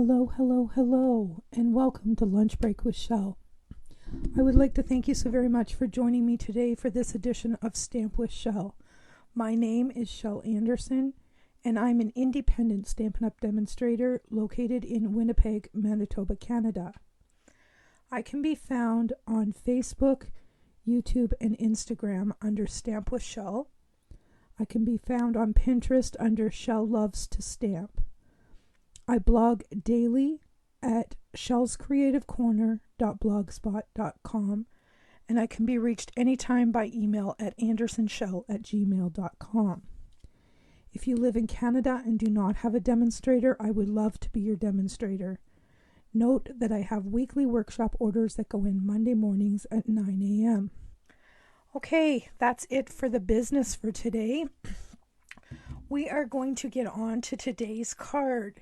Hello, hello, hello, and welcome to Lunch Break with Shel. I would like to thank you so very much for joining me today for this edition of Stamp with Shel. My name is Shel Anderson, and I'm an independent Stampin' Up! Demonstrator located in Winnipeg, Manitoba, Canada. I can be found on Facebook, YouTube, and Instagram under Stamp with Shel. I can be found on Pinterest under Shel Loves to Stamp. I blog daily at shelscreativecorner.blogspot.com, and I can be reached anytime by email at andersonshel@gmail.com. If you live in Canada and do not have a demonstrator, I would love to be your demonstrator. Note that I have weekly workshop orders that go in Monday mornings at 9 a.m. Okay, that's it for the business for today. We are going to get on to today's card.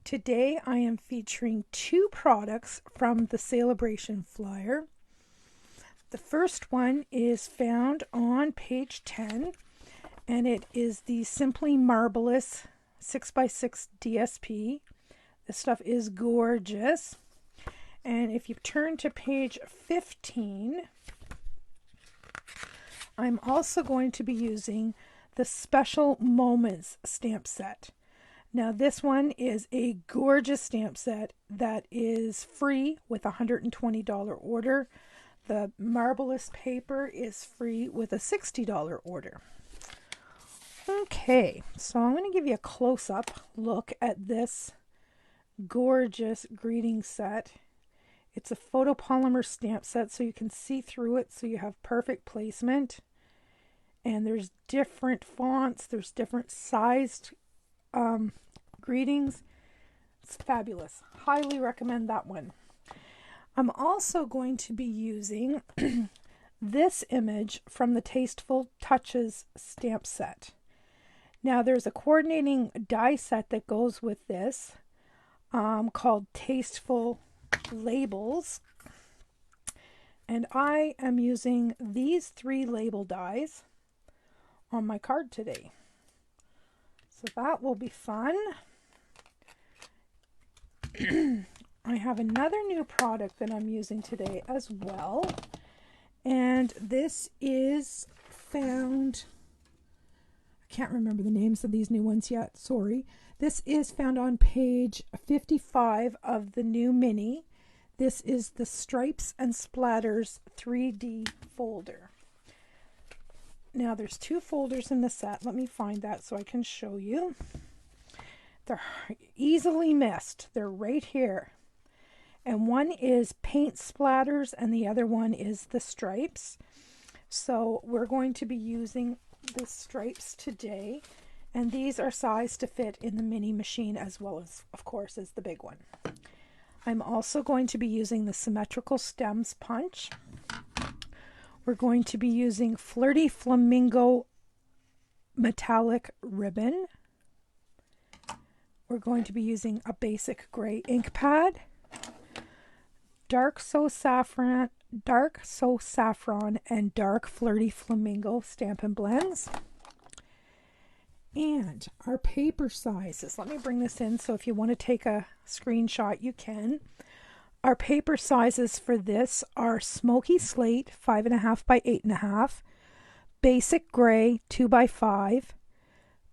Today I am featuring two products from the Celebration flyer. The first one is found on page 10, and it is the Simply Marvelous 6x6 DSP. This stuff is gorgeous. And if you turn to page 15, I'm also going to be using the Special Moments stamp set. Now this one is a gorgeous stamp set that is free with a $120 order. The Marvelous paper is free with a $60 order. Okay, so I'm going to give you a close-up look at this gorgeous greeting set. It's a photopolymer stamp set, so you can see through it, so you have perfect placement. And there's different fonts, there's different sized greetings. It's fabulous. Highly recommend that one. I'm also going to be using this image from the Tasteful Touches stamp set. Now there's a coordinating die set that goes with this called Tasteful Labels. And I am using these 3 label dies on my card today. So that will be fun. I have another new product that I'm using today as well. And this is found, I can't remember the names of these new ones yet, sorry. This is found on page 55 of the new mini. This is the Stripes and Splatters 3D folder. Now there's 2 folders in the set. Let me find that so I can show you. They're easily missed. They're right here. And one is paint splatters and the other one is the stripes. So we're going to be using the stripes today. And these are sized to fit in the mini machine as well as, of course, as the big one. I'm also going to be using the Symmetrical Stems punch. We're going to be using Flirty Flamingo metallic ribbon. We're going to be using a basic gray ink pad, dark so saffron, and dark Flirty Flamingo Stampin' Blends. And our paper sizes. Let me bring this in so if you want to take a screenshot, you can. Our paper sizes for this are Smoky Slate 5.5 by 8.5, Basic Gray 2 by 5,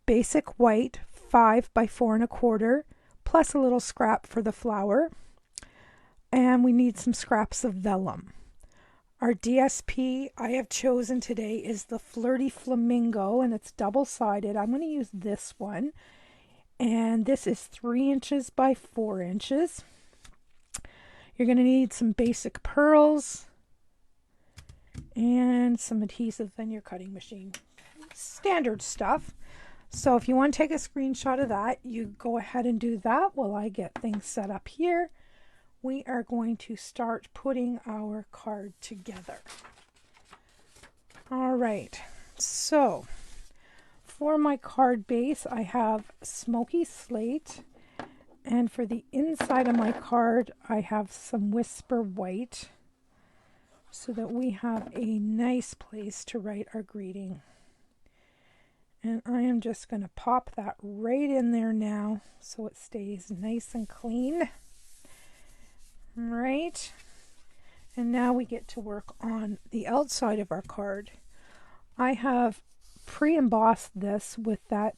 Basic White 5 by 4.25, plus a little scrap for the flower. And we need some scraps of vellum. Our DSP I have chosen today is the Flirty Flamingo, and it's double-sided. I'm going to use this one. And this is 3 inches by 4 inches. You're going to need some basic pearls and some adhesive and your cutting machine. Standard stuff. So if you want to take a screenshot of that, you go ahead and do that while I get things set up here. We are going to start putting our card together. All right. So for my card base, I have Smoky Slate. And for the inside of my card, I have some Whisper White so that we have a nice place to write our greeting. And I am just going to pop that right in there now so it stays nice and clean. Right. And now we get to work on the outside of our card. I have pre-embossed this with that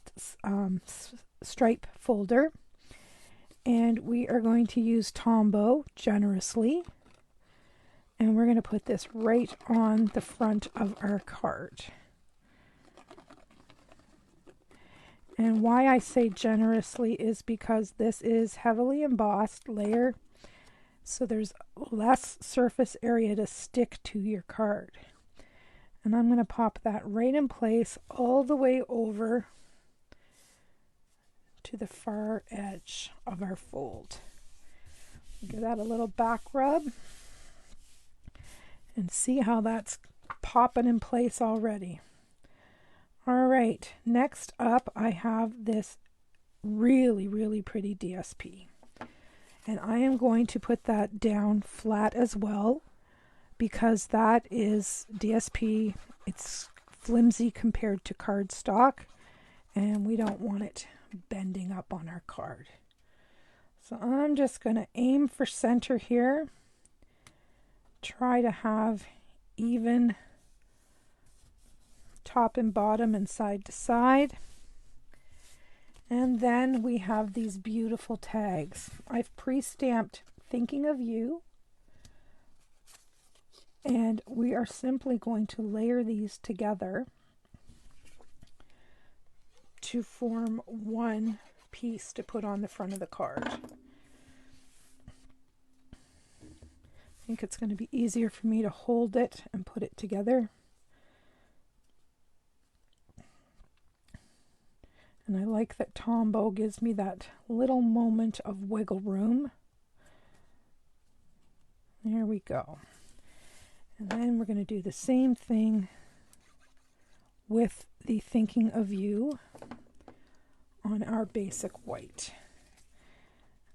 stripe folder. And we are going to use Tombow generously. And we're going to put this right on the front of our card. And why I say generously is because this is heavily embossed layer, so there's less surface area to stick to your card. And I'm going to pop that right in place all the way over to the far edge of our fold. Give that a little back rub and see how that's popping in place already. All right, next up I have this really, really pretty DSP. And I am going to put that down flat as well because that is DSP. It's flimsy compared to cardstock and we don't want it bending up on our card. So I'm just going to aim for center here. Try to have even top and bottom and side to side. And then we have these beautiful tags. I've pre-stamped Thinking of You. And we are simply going to layer these together to form one piece to put on the front of the card. I think it's going to be easier for me to hold it and put it together. And I like that Tombow gives me that little moment of wiggle room. There we go. And then we're going to do the same thing with the Thinking of You on our basic white.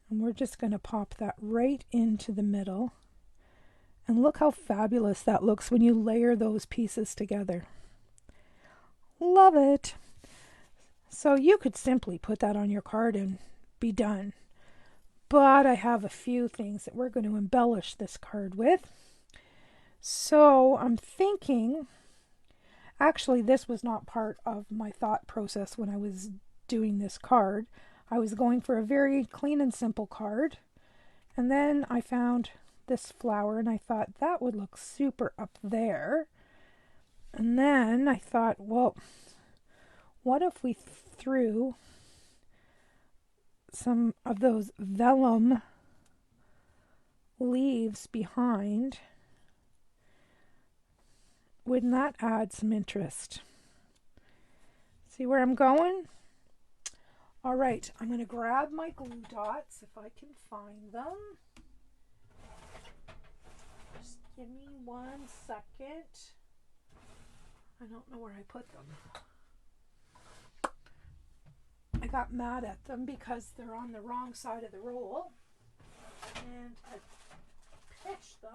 And we're just going to pop that right into the middle. And look how fabulous that looks when you layer those pieces together. Love it! So you could simply put that on your card and be done. But I have a few things that we're going to embellish this card with. So I'm thinking, actually this was not part of my thought process when I was doing this card. I was going for a very clean and simple card. And then I found this flower and I thought that would look super up there. And then I thought, well, what if we threw some of those vellum leaves behind? Wouldn't that add some interest? See where I'm going? All right, I'm going to grab my glue dots if I can find them. Just give me 1 second. I don't know where I put them. I got mad at them because they're on the wrong side of the roll. And I pitched them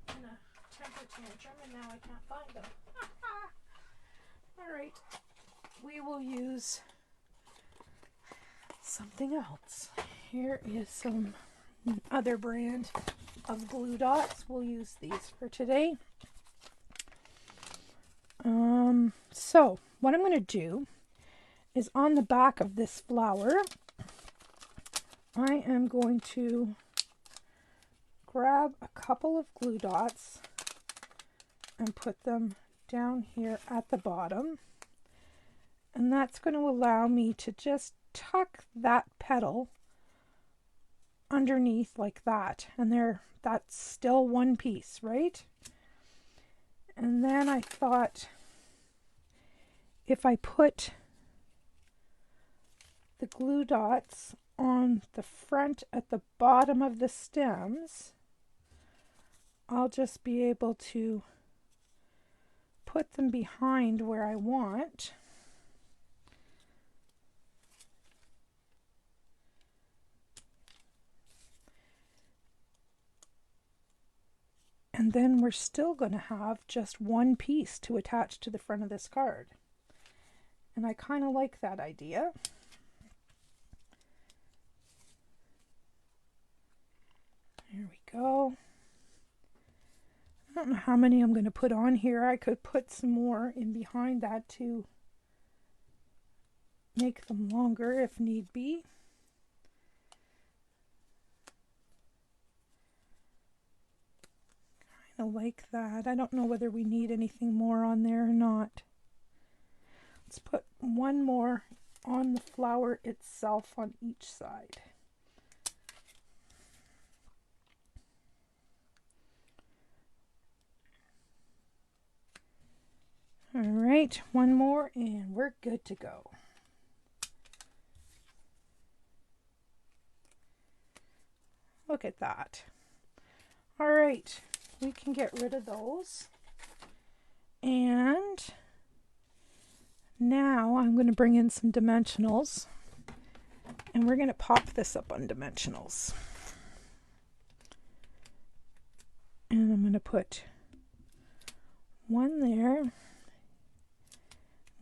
in a temper tantrum and now I can't find them. All right, we will use something else. Here is some other brand of glue dots. We'll use these for today. So what I'm going to do is on the back of this flower, I am going to grab a couple of glue dots and put them down here at the bottom. And that's going to allow me to just tuck that petal underneath like that. And that's still one piece, right? And then I thought if I put the glue dots on the front at the bottom of the stems, I'll just be able to put them behind where I want. And And then we're still going to have just one piece to attach to the front of this card. And I kind of like that idea. There we go. I don't know how many I'm going to put on here. I could put some more in behind that to make them longer if need be. Kind of like that. I don't know whether we need anything more on there or not. Let's put one more on the flower itself on each side. All right, one more and we're good to go. Look at that. All right, we can get rid of those. And now I'm going to bring in some dimensionals and we're going to pop this up on dimensionals. And I'm going to put one there.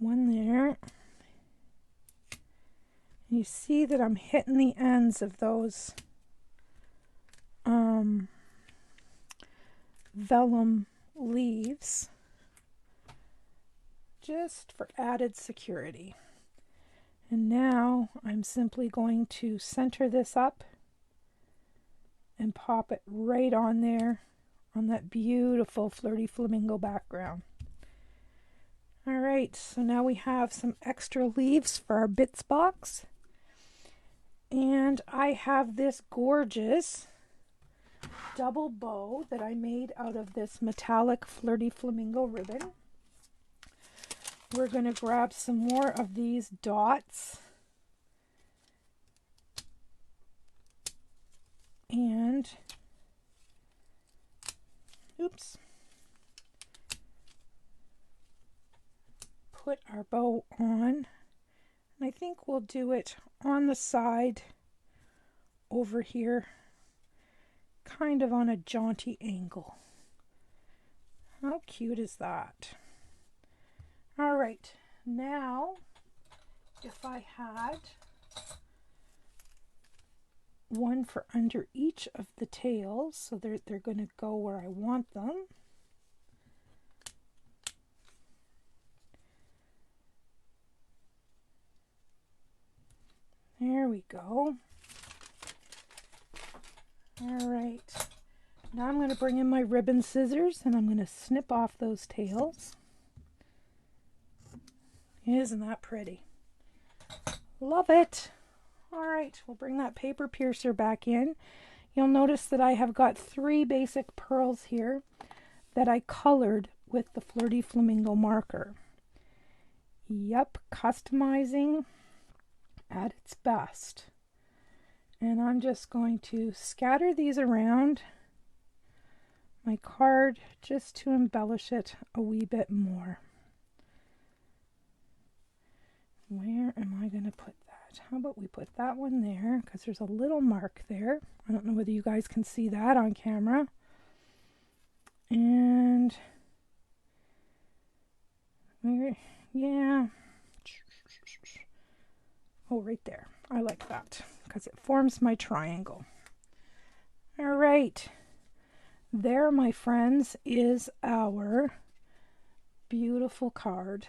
One there. You see that I'm hitting the ends of those vellum leaves just for added security. And now I'm simply going to center this up and pop it right on there on that beautiful flirty flamingo background. All right, so now we have some extra leaves for our bits box. And I have this gorgeous double bow that I made out of this metallic flirty flamingo ribbon. We're going to grab some more of these dots. And, oops. Put our bow on, and I think we'll do it on the side over here, kind of on a jaunty angle. How cute is that? All right, now if I had one for under each of the tails so they're going to go where I want them. There we go. All right. Now I'm going to bring in my ribbon scissors and I'm going to snip off those tails. Isn't that pretty? Love it. All right, we'll bring that paper piercer back in. You'll notice that I have got 3 basic pearls here that I colored with the Flirty Flamingo marker. Yep, customizing at its best. And I'm just going to scatter these around my card just to embellish it a wee bit more. Where am I going to put that? How about we put that one there, because there's a little mark there. I don't know whether you guys can see that on camera. And where, yeah. Oh, right there. I like that because it forms my triangle. All right. There, my friends, is our beautiful card.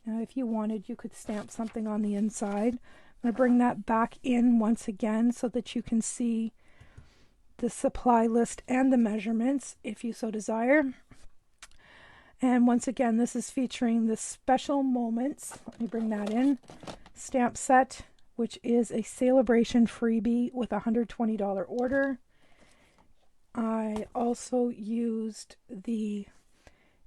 Now, if you wanted, you could stamp something on the inside. I'm going to bring that back in once again so that you can see the supply list and the measurements if you so desire. And once again, this is featuring the Special Moments. Let me bring that in. Stamp set, which is a celebration freebie with a $120 order. I also used the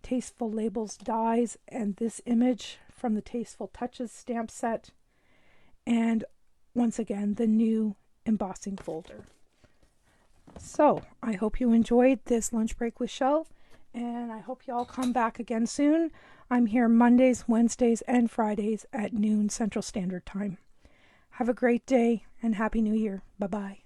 Tasteful Labels dies and this image from the Tasteful Touches stamp set, and once again the new embossing folder. So I hope you enjoyed this lunch break with Shel, and I hope you all come back again soon. I'm here Mondays, Wednesdays, and Fridays at noon Central Standard Time. Have a great day and Happy New Year. Bye-bye.